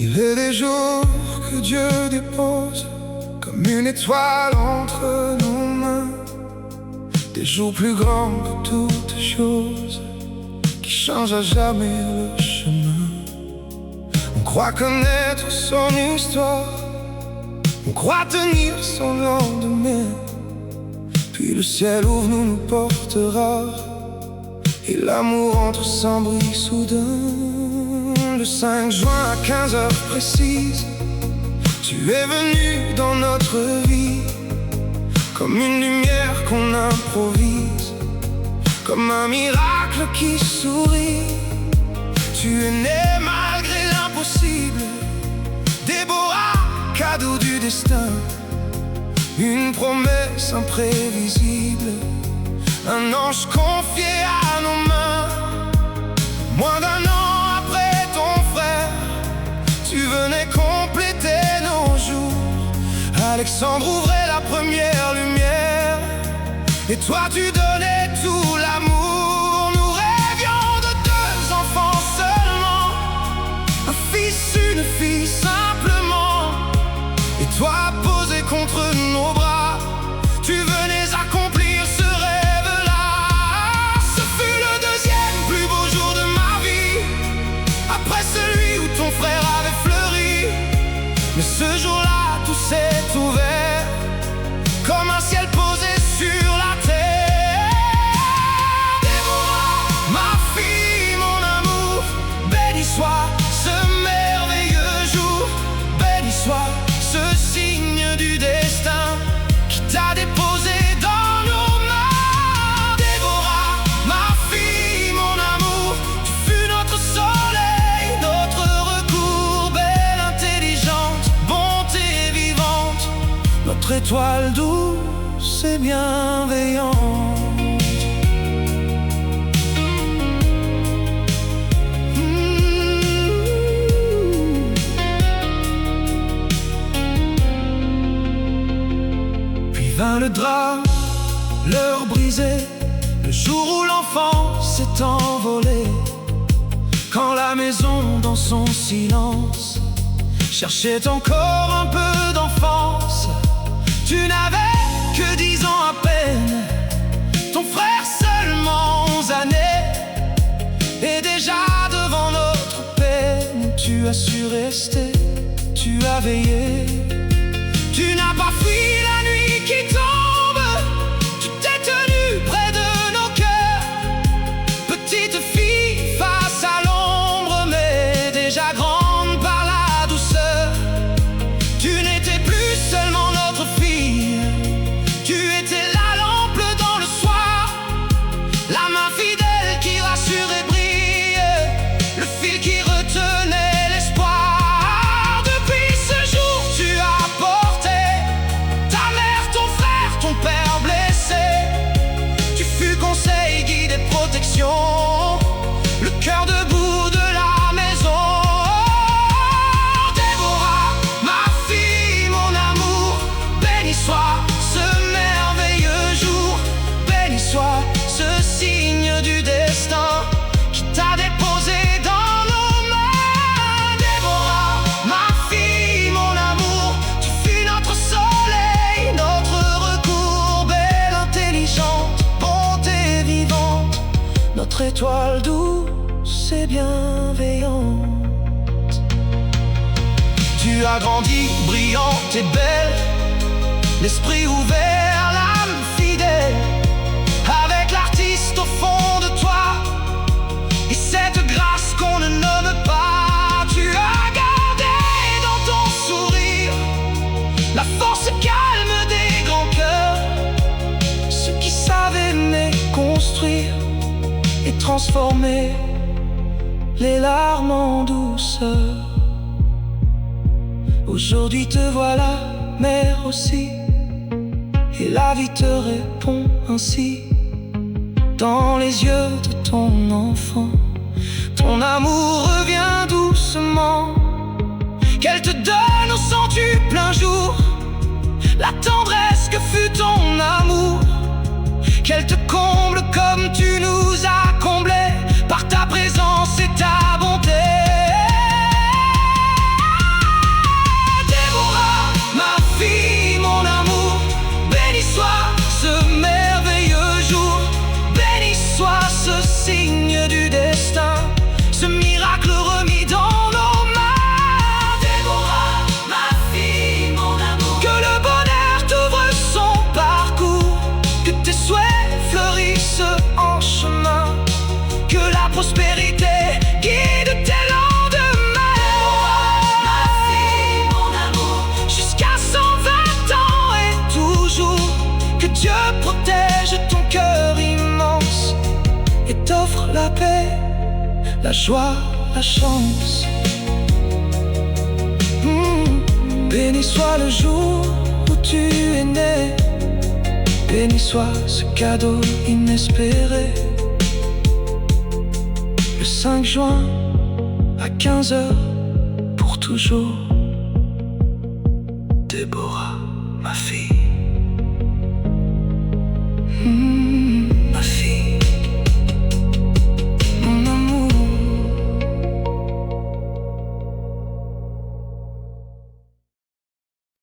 Il est des jours que Dieu dépose comme une étoile entre nos mains, des jours plus grands que toutes choses, qui changent à jamais le chemin. On croit connaître son histoire, on croit tenir son lendemain, puis le ciel ouvre, nous portera, et l'amour entre sans bruit soudain. Le 5 juin à 15 heures précises, tu es venu dans notre vie, comme une lumière qu'on improvise, comme un miracle qui sourit. Tu es né malgré l'impossible, Déborah, cadeau du destin, une promesse imprévisible, un ange confié à nos mains. Moins d'un an après ton frère, tu venais compléter nos jours. Alexandre ouvrait la première lumière, et toi tu donnais tout l'amour. Nous rêvions de 2 enfants seulement, un fils, une fille simplement, et toi posé contre nos bras, tu venais accomplir ce rêve-là. Ce fut le 2e plus beau jour de ma vie, après celui où ton frère avait fleuri. Mais ce jour-là, tout s'est ouvert, comme un ciel posé sur la terre. Déborah, ma fille, mon amour, béni soit ce merveilleux jour, béni soit ce signe du destin qui t'a déposé dans nos mains. Déborah, ma fille, mon amour, tu fus notre soleil, notre recours, belle, intelligente, bonté vivante, notre étoile douce et bienveillante. Puis vint le drame, l'heure brisée, le jour où l'enfant s'est envolé, quand la maison dans son silence cherchait encore un peu d'enfance. Tu n'avais que 10 ans à peine, ton frère seulement 11 années, et déjà devant notre peine, tu as su rester, tu as veillé. Tu n'as pas fui la nuit qui tombe, tu t'es tenu près de nos cœurs. Petite fille face à l'ombre, mais déjà grande par la douceur. Tu n'étais plus seulement notre fille, tu étais la lampe dans le soir, la main fidèle qui rassure et brille, le fil qui retenait l'espoir. Depuis ce jour, tu as porté ta mère, ton frère, ton père blessé. Tu fus conseil, guide et protection, le cœur debout de la maison. Déborah, ma fille, mon amour, béni soit ce merveilleux jour, béni soit ce signe du destin qui t'a déposé dans nos mains. Déborah, ma fille, mon amour, tu fus notre soleil, notre recours, belle, intelligente, bonté vivante, notre étoile douce et bienveillante. Tu as grandi brillante et belle, l'esprit ouvert, l'âme fidèle, avec l'artiste au fond de toi, et cette grâce qu'on ne nomme pas. Tu as gardé dans ton sourire la force calme des grands cœurs, ceux qui savent aimer, construire et transformer les larmes en douceur. Aujourd'hui te voilà, mère aussi, et la vie te répond ainsi. Dans les yeux de ton enfant, ton amour revient doucement, qu'elle te donne au centuple plein jour la tendresse que fut ton amour, qu'elle te comble comme tu nous as comblés par ta présence et ta bonté. protège ton cœur immense et t'offre la paix, la joie, la chance. Béni soit le jour où tu es né, béni soit ce cadeau inespéré. Le 5 juin à 15h, pour toujours, Déborah, ma fille.